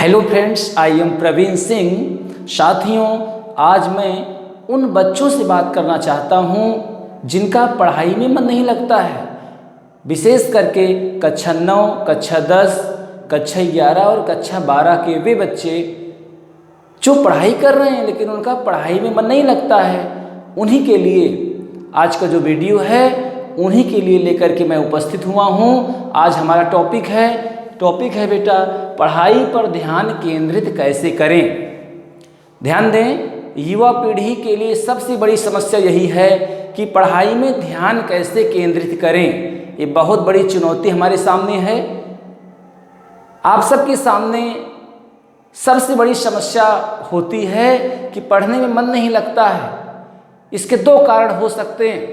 Hello friends, I am Praveen Singh. साथियों, आज मैं उन बच्चों से बात करना चाहता हूँ जिनका पढ़ाई में मन नहीं लगता है। विशेष करके कक्षा 9, कक्षा 10, कक्षा 11 और कक्षा 12 के वे बच्चे जो पढ़ाई कर रहे हैं लेकिन उनका पढ़ाई में मन नहीं लगता है। उन्हीं के लिए आज का जो वीडियो है उन्हीं के लिए लेकर के मैं उपस्थित हुआ हूँ। आज हमारा टॉपिक है बेटा, पढ़ाई पर ध्यान केंद्रित कैसे करें। ध्यान दें, युवा पीढ़ी के लिए सबसे बड़ी समस्या यही है कि पढ़ाई में ध्यान कैसे केंद्रित करें। ये बहुत बड़ी चुनौती हमारे सामने है। आप सबके सामने सबसे बड़ी समस्या होती है कि पढ़ने में मन नहीं लगता है। इसके दो कारण हो सकते हैं,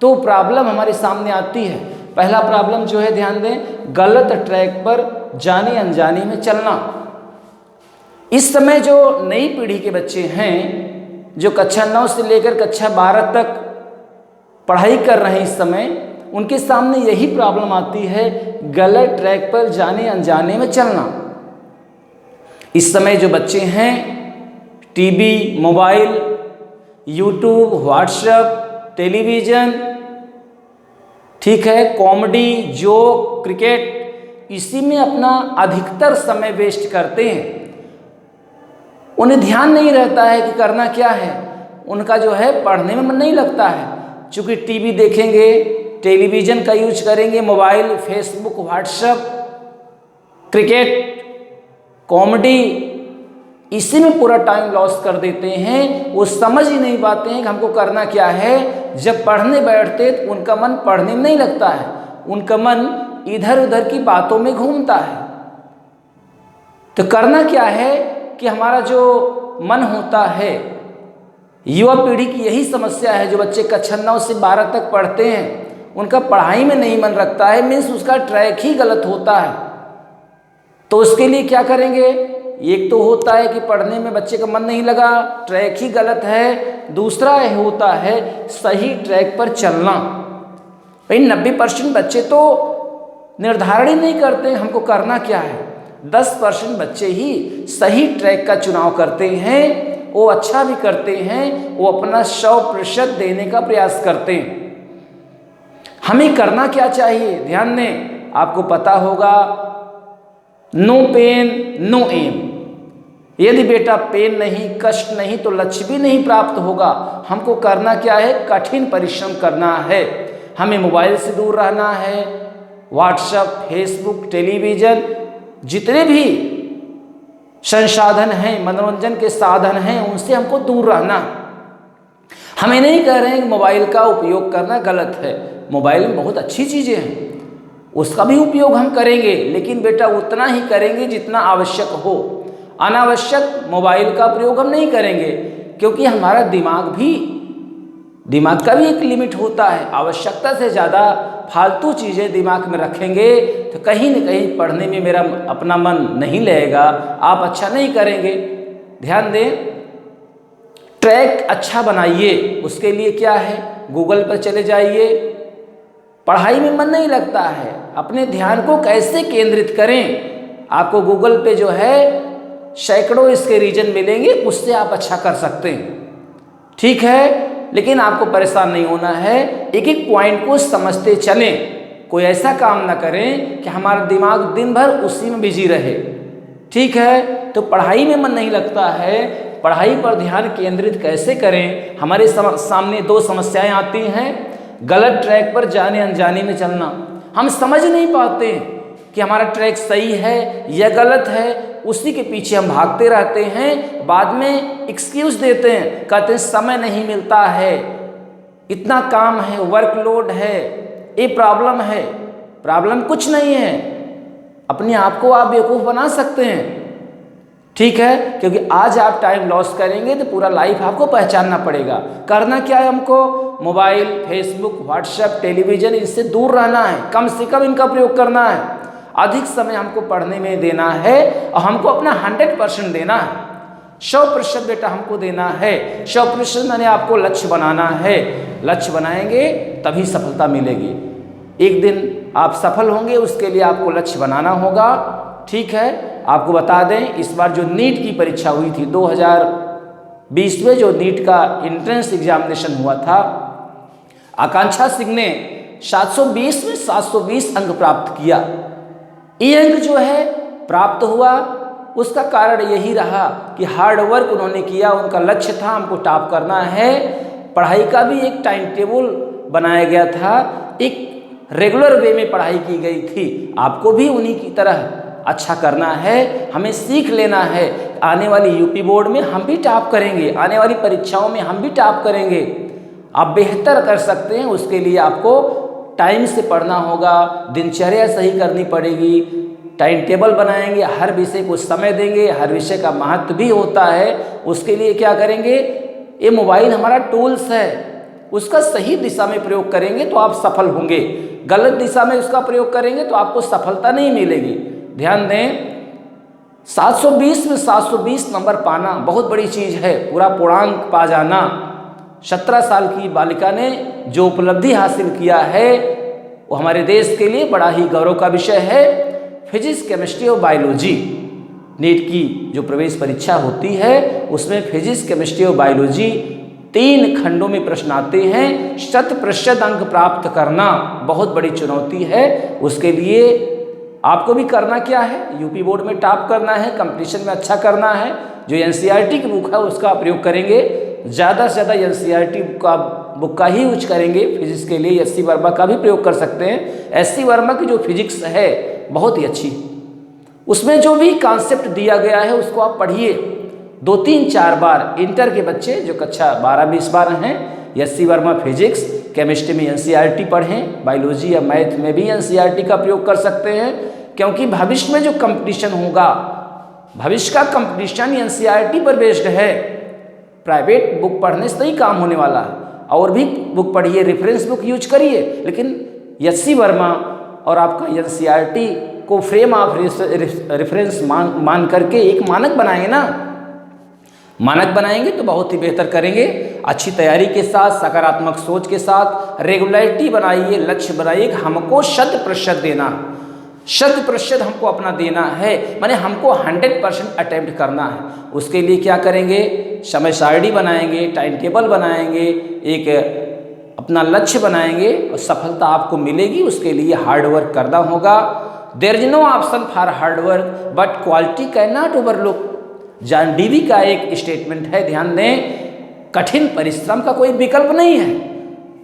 दो प्रॉब्लम हमारे सामने आती है। पहला प्रॉब्लम जो है, ध्यान दें, गलत ट्रैक पर जाने अनजाने में चलना। इस समय जो नई पीढ़ी के बच्चे हैं जो कक्षा 9 से लेकर कक्षा 12 तक पढ़ाई कर रहे हैं, इस समय उनके सामने यही प्रॉब्लम आती है, गलत ट्रैक पर जाने अनजाने में चलना। इस समय जो बच्चे हैं TV, mobile, YouTube, WhatsApp, television, ठीक है, कॉमेडी, जोक, क्रिकेट, इसी में अपना अधिकतर समय वेस्ट करते हैं। उन्हें ध्यान नहीं रहता है कि करना क्या है। उनका जो है पढ़ने में मन नहीं लगता है, क्योंकि टीवी देखेंगे, टेलीविज़न का यूज करेंगे, mobile, Facebook, WhatsApp, cricket, comedy, इसी में पूरा टाइम लॉस कर देते हैं। वो समझ ही नहीं पाते हैं कि हमको करना क्या है। जब पढ़ने बैठते तो उनका मन पढ़ने में नहीं लगता है, उनका मन इधर उधर की बातों में घूमता है। तो करना क्या है कि हमारा जो मन होता है, युवा पीढ़ी की यही समस्या है। जो बच्चे कक्षा 9 से 12 तक पढ़ते हैं उनका पढ़ाई में नहीं मन रखता है, मीन्स उसका ट्रैक ही गलत होता है। तो उसके लिए क्या करेंगे? एक तो होता है कि पढ़ने में बच्चे का मन नहीं लगा, ट्रैक ही गलत है। दूसरा होता है सही ट्रैक पर चलना। भाई 90% बच्चे तो निर्धारण ही नहीं करते हमको करना क्या है। 10% बच्चे ही सही ट्रैक का चुनाव करते हैं, वो अच्छा भी करते हैं, वो अपना 100% देने का प्रयास करते हैं। हमें करना क्या चाहिए? ध्यान दें, आपको पता होगा, नो पेन नो एम। यदि बेटा पेन नहीं, कष्ट नहीं, तो लक्ष्य भी नहीं प्राप्त होगा। हमको करना क्या है? कठिन परिश्रम करना है। हमें मोबाइल से दूर रहना है, व्हाट्सएप, फेसबुक, टेलीविज़न, जितने भी संसाधन हैं, मनोरंजन के साधन हैं, उनसे हमको दूर रहना। हमें नहीं कह रहे हैं कि मोबाइल का उपयोग करना गलत है। मोबाइल में बहुत अच्छी चीज़ें हैं, उसका भी उपयोग हम करेंगे, लेकिन बेटा उतना ही करेंगे जितना आवश्यक हो। अनावश्यक मोबाइल का प्रयोग हम नहीं करेंगे, क्योंकि हमारा दिमाग का भी एक लिमिट होता है। आवश्यकता से ज़्यादा फालतू चीज़ें दिमाग में रखेंगे तो कहीं न कहीं पढ़ने में मेरा अपना मन नहीं लगेगा, आप अच्छा नहीं करेंगे। ध्यान दें, ट्रैक अच्छा बनाइए। उसके लिए क्या है, गूगल पर चले जाइए। पढ़ाई में मन नहीं लगता है, अपने ध्यान को कैसे केंद्रित करें? आपको गूगल पे जो है सैकड़ों इसके रीजन मिलेंगे, उससे आप अच्छा कर सकते हैं। ठीक है, लेकिन आपको परेशान नहीं होना है, एक एक पॉइंट को समझते चलें। कोई ऐसा काम ना करें कि हमारा दिमाग दिन भर उसी में बिजी रहे। ठीक है, तो पढ़ाई में मन नहीं लगता है, पढ़ाई पर ध्यान केंद्रित कैसे करें? हमारे सामने दो समस्याएं आती हैं। गलत ट्रैक पर जाने अनजाने में चलना। हम समझ नहीं पाते कि हमारा ट्रैक सही है या गलत है, उसी के पीछे हम भागते रहते हैं। बाद में एक्सक्यूज देते हैं, कहते हैं समय नहीं मिलता है, इतना काम है, वर्कलोड है, ये प्रॉब्लम है। प्रॉब्लम कुछ नहीं है, अपने आप को आप बेवकूफ़ बना सकते हैं। ठीक है, क्योंकि आज आप टाइम लॉस करेंगे तो पूरा लाइफ आपको पहचानना पड़ेगा। करना क्या है हमको? मोबाइल, फेसबुक, व्हाट्सएप, टेलीविज़न, इससे दूर रहना है, कम से कम इनका प्रयोग करना है। अधिक समय हमको पढ़ने में देना है और हमको अपना 100% देना है। 100% बेटा हमको देना है। 100% मैंने आपको लक्ष्य बनाना है। लक्ष्य बनाएंगे तभी सफलता मिलेगी। एक दिन आप सफल होंगे, उसके लिए आपको लक्ष्य बनाना होगा। ठीक है, आपको बता दें, इस बार जो नीट की परीक्षा हुई थी 2020 में, जो नीट का एंट्रेंस एग्जामिनेशन हुआ था, आकांक्षा सिंह ने 720 में 720 अंक प्राप्त किया। ये अंक जो है प्राप्त हुआ, उसका कारण यही रहा कि हार्ड वर्क उन्होंने किया। उनका लक्ष्य था हमको टॉप करना है। पढ़ाई का भी एक टाइम टेबल बनाया गया था, एक रेगुलर वे में पढ़ाई की गई थी। आपको भी उन्हीं की तरह अच्छा करना है, हमें सीख लेना है। आने वाली यूपी बोर्ड में हम भी टॉप करेंगे, आने वाली परीक्षाओं में हम भी टॉप करेंगे। आप बेहतर कर सकते हैं, उसके लिए आपको टाइम से पढ़ना होगा, दिनचर्या सही करनी पड़ेगी, टाइम टेबल बनाएंगे, हर विषय को समय देंगे, हर विषय का महत्व भी होता है। उसके लिए क्या करेंगे, ये मोबाइल हमारा टूल्स है, उसका सही दिशा में प्रयोग करेंगे तो आप सफल होंगे। गलत दिशा में उसका प्रयोग करेंगे तो आपको सफलता नहीं मिलेगी। ध्यान दें, 720 में 720 नंबर पाना बहुत बड़ी चीज़ है, पूरा पूर्णांक पा जाना। 17 साल की बालिका ने जो उपलब्धि हासिल किया है वो हमारे देश के लिए बड़ा ही गौरव का विषय है। फिजिक्स, केमिस्ट्री और बायोलॉजी, नीट की जो प्रवेश परीक्षा होती है उसमें फिजिक्स, केमिस्ट्री और बायोलॉजी 3 खंडों में प्रश्न आते हैं। 100% अंक प्राप्त करना बहुत बड़ी चुनौती है। उसके लिए आपको भी करना क्या है, यूपी बोर्ड में टॉप करना है, कंपटीशन में अच्छा करना है। जो एनसीईआरटी की बुक है उसका प्रयोग करेंगे, ज़्यादा से ज़्यादा एनसीईआरटी बुक का ही यूज करेंगे। फिजिक्स के लिए एससी वर्मा का भी प्रयोग कर सकते हैं। एससी वर्मा की जो फिजिक्स है बहुत ही अच्छी, उसमें जो भी कॉन्सेप्ट दिया गया है उसको आप पढ़िए 2, 3, 4 बार। इंटर के बच्चे जो कक्षा 12-20 बार हैं, एससी वर्मा फिजिक्स, केमिस्ट्री में एनसीईआरटी पढ़ें, बायोलॉजी या मैथ में भी एनसीईआरटी का प्रयोग कर सकते हैं। क्योंकि भविष्य में जो कंपटीशन होगा, भविष्य का कंपटीशन एनसीईआरटी पर बेस्ड है। प्राइवेट बुक पढ़ने से नहीं काम होने वाला है, और भी बुक पढ़िए, रेफरेंस बुक यूज करिए, लेकिन एससी वर्मा और आपका एनसीईआरटी को फ्रेम ऑफ रेफरेंस मान करके एक मानक बनाएंगे ना, मानक बनाएंगे तो बहुत ही बेहतर करेंगे। अच्छी तैयारी के साथ, सकारात्मक सोच के साथ रेगुलरिटी बनाइए, लक्ष्य बनाइए कि हमको 100% देना, 100% हमको अपना देना है, माने हमको 100% अटेम्प्ट करना है। उसके लिए क्या करेंगे, समय सारणी बनाएंगे, टाइम टेबल बनाएंगे, एक अपना लक्ष्य बनाएंगे और सफलता आपको मिलेगी। उसके लिए हार्ड वर्क करना होगा। There is no option for hard work but quality can not overlook, John Dewey का एक स्टेटमेंट है, ध्यान दें। कठिन परिश्रम का कोई विकल्प नहीं है,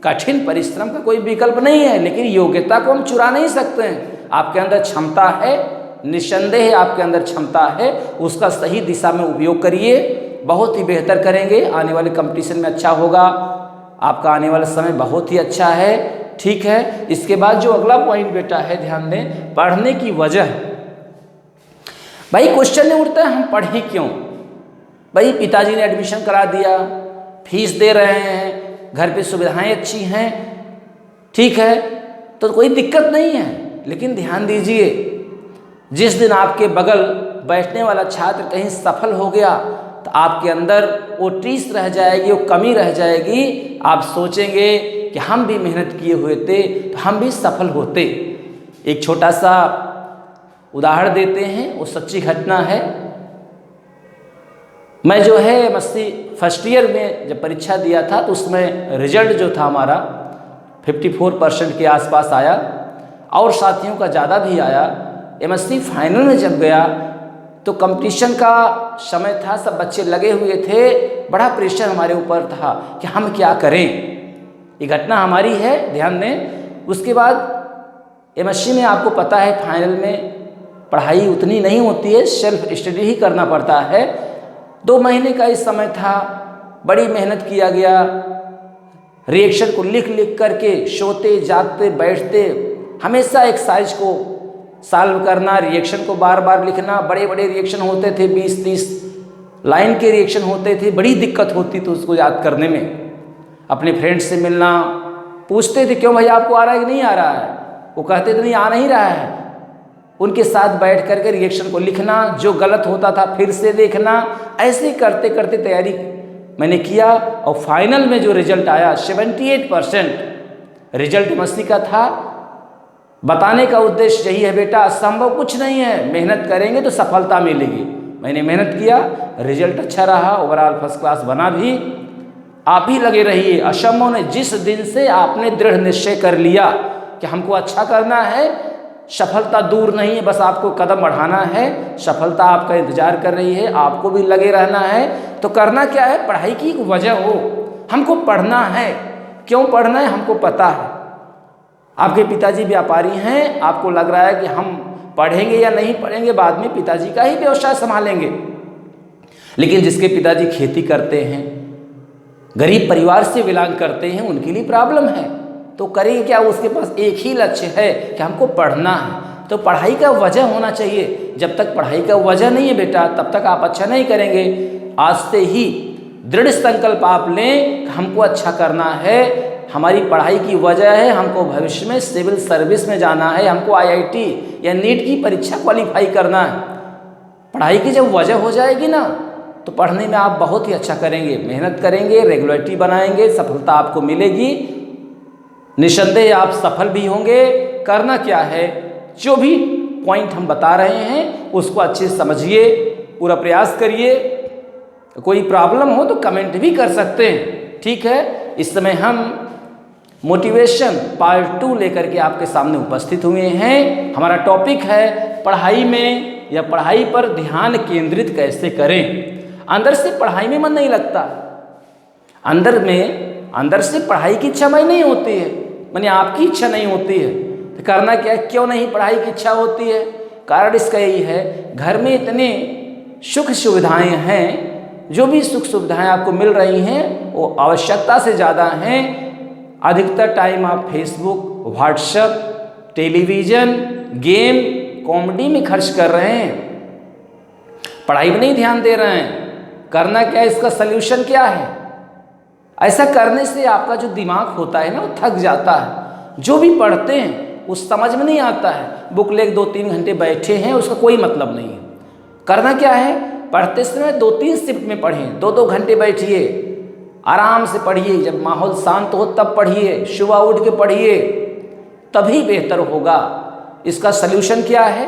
कठिन परिश्रम का कोई विकल्प नहीं है, लेकिन योग्यता को हम चुरा नहीं सकते हैं। आपके अंदर क्षमता है, निस्संदेह आपके अंदर क्षमता है, उसका सही दिशा में उपयोग करिए, बहुत ही बेहतर करेंगे। आने वाले कंपटीशन में अच्छा होगा, आपका आने वाला समय बहुत ही अच्छा है। ठीक है, इसके बाद जो अगला पॉइंट बेटा है, ध्यान दें, पढ़ने की वजह। भाई क्वेश्चन नहीं उठता है हम पढ़े क्यों। भाई पिताजी ने एडमिशन करा दिया, फीस दे रहे हैं, घर पे सुविधाएं अच्छी हैं, ठीक है, तो कोई दिक्कत नहीं है। लेकिन ध्यान दीजिए, जिस दिन आपके बगल बैठने वाला छात्र कहीं सफल हो गया तो आपके अंदर वो टीस रह जाएगी, वो कमी रह जाएगी। आप सोचेंगे कि हम भी मेहनत किए हुए थे तो हम भी सफल होते। एक छोटा सा उदाहरण देते हैं, वो सच्ची घटना है। मैं जो है एमएससी फर्स्ट ईयर में जब परीक्षा दिया था तो उसमें रिजल्ट जो था हमारा 54% के आसपास आया, और साथियों का ज़्यादा भी आया। एमएससी फाइनल में जब गया तो कंपटीशन का समय था, सब बच्चे लगे हुए थे, बड़ा प्रेशर हमारे ऊपर था कि हम क्या करें। ये घटना हमारी है, ध्यान दें। उसके बाद एमएससी में आपको पता है फाइनल में पढ़ाई उतनी नहीं होती है, सेल्फ स्टडी ही करना पड़ता है। 2 महीने का इस समय था, बड़ी मेहनत किया गया, रिएक्शन को लिख लिख करके सोते जागते बैठते, हमेशा एक्सरसाइज को सॉल्व करना, रिएक्शन को बार बार लिखना। बड़े बड़े रिएक्शन होते थे, 20-30 लाइन के रिएक्शन होते थे, बड़ी दिक्कत होती थी उसको याद करने में। अपने फ्रेंड्स से मिलना, पूछते थे क्यों भाई आपको आ रहा है कि नहीं आ रहा है, वो कहते थे नहीं आ नहीं रहा है। उनके साथ बैठ करके रिएक्शन को लिखना, जो गलत होता था फिर से देखना, ऐसे करते करते तैयारी मैंने किया। और फाइनल में जो रिजल्ट आया 78% रिजल्ट एमएससी का था। बताने का उद्देश्य यही है बेटा, असंभव कुछ नहीं है, मेहनत करेंगे तो सफलता मिलेगी। मैंने मेहनत किया, रिजल्ट अच्छा रहा, ओवरऑल फर्स्ट क्लास बना भी। आप भी लगे रहिए। असंभव ने, जिस दिन से आपने दृढ़ निश्चय कर लिया कि हमको अच्छा करना है, सफलता दूर नहीं है, बस आपको कदम बढ़ाना है। सफलता आपका इंतजार कर रही है, आपको भी लगे रहना है। तो करना क्या है, पढ़ाई की एक वजह हो, हमको पढ़ना है। क्यों पढ़ना है हमको पता है। आपके पिताजी व्यापारी हैं, आपको लग रहा है कि हम पढ़ेंगे या नहीं पढ़ेंगे, बाद में पिताजी का ही व्यवसाय संभालेंगे। लेकिन जिसके पिताजी खेती करते हैं, गरीब परिवार से बिलोंग करते हैं, उनके लिए प्रॉब्लम है। तो करेंगे क्या, उसके पास एक ही लक्ष्य है कि हमको पढ़ना है। तो पढ़ाई का वजह होना चाहिए। जब तक पढ़ाई का वजह नहीं है बेटा, तब तक आप अच्छा नहीं करेंगे। आज से ही दृढ़ संकल्प आप लें, हमको अच्छा करना है, हमारी पढ़ाई की वजह है, हमको भविष्य में सिविल सर्विस में जाना है, हमको आईआईटी या नीट की परीक्षा क्वालिफाई करना है। पढ़ाई की जब वजह हो जाएगी ना, तो पढ़ने में आप बहुत ही अच्छा करेंगे, मेहनत करेंगे, रेगुलरिटी बनाएंगे, सफलता आपको मिलेगी। निसंदेह आप सफल भी होंगे। करना क्या है, जो भी पॉइंट हम बता रहे हैं उसको अच्छे से समझिए, पूरा प्रयास करिए। कोई प्रॉब्लम हो तो कमेंट भी कर सकते हैं, ठीक है। इस समय हम मोटिवेशन पार्ट 2 लेकर के आपके सामने उपस्थित हुए हैं। हमारा टॉपिक है पढ़ाई में या पढ़ाई पर ध्यान केंद्रित कैसे करें। अंदर से पढ़ाई में मन नहीं लगता, अंदर से पढ़ाई की इच्छा नहीं होती है, माने आपकी इच्छा नहीं होती है। तो करना क्या है, क्यों नहीं पढ़ाई की इच्छा होती है? कारण इसका यही है, घर में इतने सुख सुविधाएं हैं, जो भी सुख सुविधाएं आपको मिल रही हैं वो आवश्यकता से ज़्यादा हैं। अधिकतर टाइम आप Facebook, WhatsApp, television, game, comedy में खर्च कर रहे हैं, पढ़ाई में नहीं ध्यान दे रहे हैं। करना क्या है, इसका सल्यूशन क्या है? ऐसा करने से आपका जो दिमाग होता है ना, वो थक जाता है। जो भी पढ़ते हैं उस समझ में नहीं आता है। बुक ले 2-3 घंटे बैठे हैं, उसका कोई मतलब नहीं है। करना क्या है, पढ़ते समय 2-3 शिफ्ट में पढ़ें, 2-2 घंटे बैठिए, आराम से पढ़िए। जब माहौल शांत हो तब पढ़िए, सुबह उठ के पढ़िए, तभी बेहतर होगा। इसका सल्यूशन क्या है,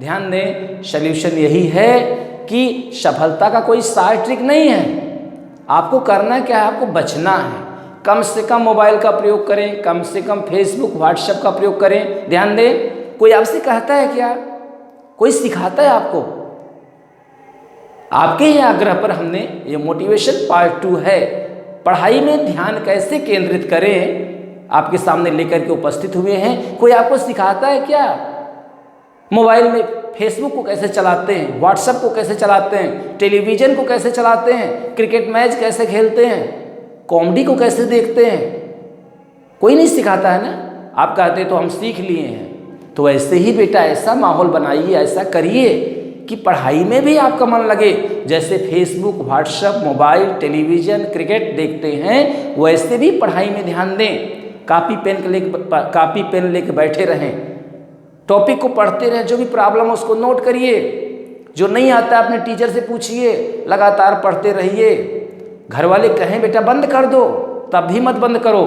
ध्यान दें। सल्यूशन यही है कि सफलता का कोई साइड ट्रिक नहीं है। आपको करना क्या है, आपको बचना है। कम से कम मोबाइल का प्रयोग करें, कम से कम फेसबुक, व्हाट्सएप का प्रयोग करें। ध्यान दें, कोई आपसे कहता है क्या, कोई सिखाता है आपको? आपके ही आग्रह पर हमने ये मोटिवेशन पार्ट 2 है, पढ़ाई में ध्यान कैसे केंद्रित करें, आपके सामने लेकर के उपस्थित हुए हैं। कोई आपको सिखाता है क्या? मोबाइल में फेसबुक को कैसे चलाते हैं, व्हाट्सएप को कैसे चलाते हैं, टेलीविज़न को कैसे चलाते हैं, क्रिकेट मैच कैसे खेलते हैं, कॉमेडी को कैसे देखते हैं, कोई नहीं सिखाता है ना। आप कहते तो हम सीख लिए हैं। तो ऐसे ही बेटा ऐसा माहौल बनाइए, ऐसा करिए कि पढ़ाई में भी आपका मन लगे। जैसे Facebook, WhatsApp, mobile, television, cricket देखते हैं, वैसे भी पढ़ाई में ध्यान दें। कापी पेन लेके बैठे रहें, टॉपिक को पढ़ते रहें, जो भी प्रॉब्लम है उसको नोट करिए। जो नहीं आता अपने टीचर से पूछिए, लगातार पढ़ते रहिए। घर वाले कहें बेटा बंद कर दो, तब भी मत बंद करो।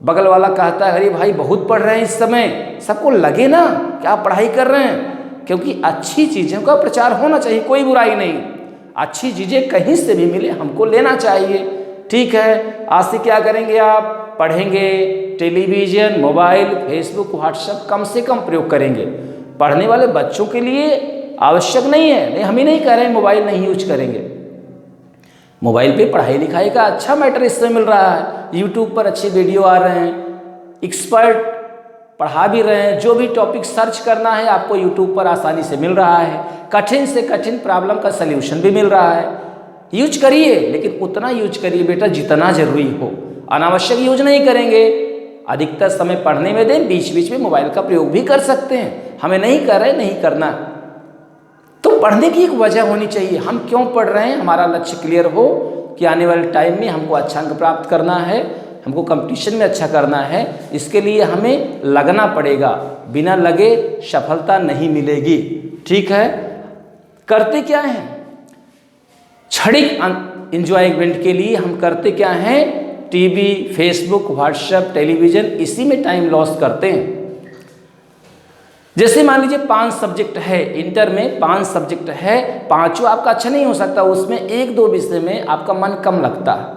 बगल वाला कहता है अरे भाई बहुत पढ़ रहे हैं इस समय, सबको लगे ना कि आप पढ़ाई कर रहे हैं, क्योंकि अच्छी चीज़ों का प्रचार होना चाहिए, कोई बुराई नहीं। अच्छी चीज़ें कहीं से भी मिले हमको लेना चाहिए, ठीक है। आज से क्या करेंगे, आप पढ़ेंगे, टेलीविज़न, मोबाइल, फेसबुक, व्हाट्सएप कम से कम प्रयोग करेंगे। पढ़ने वाले बच्चों के लिए आवश्यक नहीं है, नहीं हम ही नहीं कह रहे हैं मोबाइल नहीं यूज करेंगे। मोबाइल पे पढ़ाई लिखाई का अच्छा मैटर इससे मिल रहा है। यूट्यूब पर अच्छे वीडियो आ रहे हैं, एक्सपर्ट पढ़ा भी रहे हैं। जो भी टॉपिक सर्च करना है आपको यूट्यूब पर आसानी से मिल रहा है। कठिन से कठिन प्रॉब्लम का सल्यूशन भी मिल रहा है। यूज करिए, लेकिन उतना यूज करिए बेटा जितना जरूरी हो। अनावश्यक यूज नहीं करेंगे। अधिकतर समय पढ़ने में दें, बीच बीच में मोबाइल का प्रयोग भी कर सकते हैं। हमें नहीं कर रहे, नहीं करना। तो पढ़ने की एक वजह होनी चाहिए, हम क्यों पढ़ रहे हैं, हमारा लक्ष्य क्लियर हो कि आने वाले टाइम में हमको अच्छा अंक प्राप्त करना है, हमको कंपटीशन में अच्छा करना है। इसके लिए हमें लगना पड़ेगा, बिना लगे सफलता नहीं मिलेगी, ठीक है। करते क्या हैं, क्षणिक एंजॉयमेंट के लिए हम करते क्या हैं, टीवी, फेसबुक, व्हाट्सएप, टेलीविज़न, इसी में टाइम लॉस करते हैं। जैसे मान लीजिए 5 सब्जेक्ट है, इंटर में 5 सब्जेक्ट है, पांचों आपका अच्छा नहीं हो सकता, उसमें 1-2 विषय में आपका मन कम लगता है,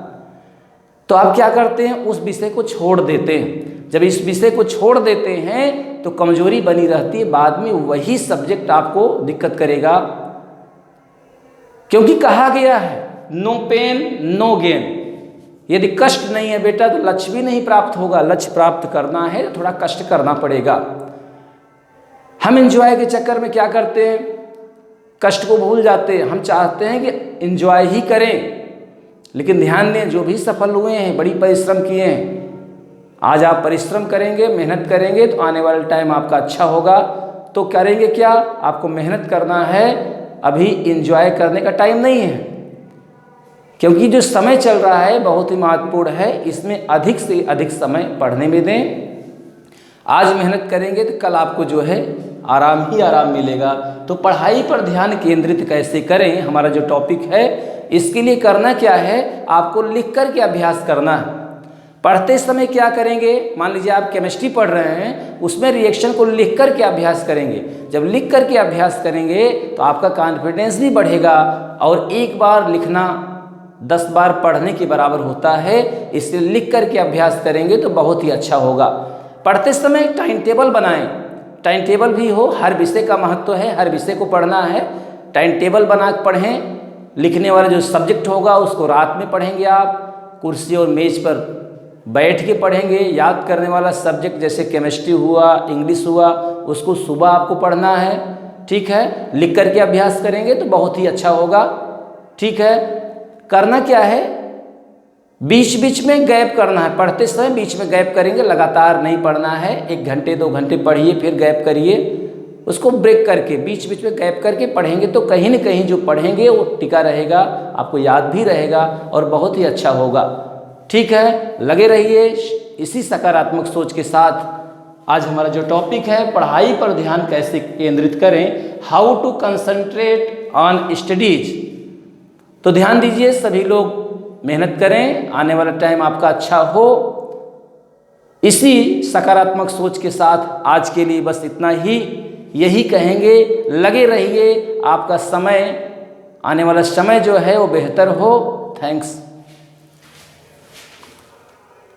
तो आप क्या करते हैं, उस विषय को छोड़ देते हैं। जब इस विषय को छोड़ देते हैं तो कमजोरी बनी रहती है, बाद में वही सब्जेक्ट आपको दिक्कत करेगा, क्योंकि कहा गया है नो पेन नो गेन। यदि कष्ट नहीं है बेटा तो लक्ष्य भी नहीं प्राप्त होगा। लक्ष्य प्राप्त करना है तो थोड़ा कष्ट करना पड़ेगा। हम एंजॉय के चक्कर में क्या करते हैं, कष्ट को भूल जाते हैं। हम चाहते हैं कि एंजॉय ही करें, लेकिन ध्यान दें जो भी सफल हुए हैं बड़ी परिश्रम किए हैं। आज आप परिश्रम करेंगे, मेहनत करेंगे तो आने वाला टाइम आपका अच्छा होगा। तो करेंगे क्या, आपको मेहनत करना है, अभी एंजॉय करने का टाइम नहीं है, क्योंकि जो समय चल रहा है बहुत ही महत्वपूर्ण है। इसमें अधिक से अधिक समय पढ़ने में दें। आज मेहनत करेंगे तो कल आपको जो है आराम ही आराम मिलेगा। तो पढ़ाई पर ध्यान केंद्रित कैसे करें, हमारा जो टॉपिक है, इसके लिए करना क्या है, आपको लिख कर के अभ्यास करना है। पढ़ते समय क्या करेंगे, मान लीजिए आप केमिस्ट्री पढ़ रहे हैं, उसमें रिएक्शन को लिख कर के अभ्यास करेंगे। जब लिख कर के अभ्यास करेंगे तो आपका कॉन्फिडेंस भी बढ़ेगा, और एक बार लिखना 10 बार पढ़ने के बराबर होता है। इसलिए लिख कर के अभ्यास करेंगे तो बहुत ही अच्छा होगा। पढ़ते समय टाइम टेबल बनाएं, टाइम टेबल भी हो, हर विषय का महत्व है, हर विषय को पढ़ना है। टाइम टेबल बना के पढ़ें। लिखने वाला जो सब्जेक्ट होगा उसको रात में पढ़ेंगे आप, कुर्सी और मेज पर बैठ के पढ़ेंगे। याद करने वाला सब्जेक्ट जैसे केमिस्ट्री हुआ, इंग्लिश हुआ, उसको सुबह आपको पढ़ना है, ठीक है। लिख करके अभ्यास करेंगे तो बहुत ही अच्छा होगा, ठीक है। करना क्या है, बीच बीच में गैप करना है। पढ़ते समय बीच में गैप करेंगे, लगातार नहीं पढ़ना है। 1 घंटे 2 घंटे पढ़िए, फिर गैप करिए, उसको ब्रेक करके बीच बीच में गैप करके पढ़ेंगे तो कहीं न कहीं जो पढ़ेंगे वो टिका रहेगा, आपको याद भी रहेगा और बहुत ही अच्छा होगा, ठीक है। लगे रहिए इसी सकारात्मक सोच के साथ। आज हमारा जो टॉपिक है, पढ़ाई पर ध्यान कैसे केंद्रित करें, how to concentrate on studies. तो ध्यान दीजिए, सभी लोग मेहनत करें, आने वाला टाइम आपका अच्छा हो। इसी सकारात्मक सोच के साथ आज के लिए बस इतना ही, यही कहेंगे। लगे रहिए, आपका समय, आने वाला समय जो है वो बेहतर हो। थैंक्स।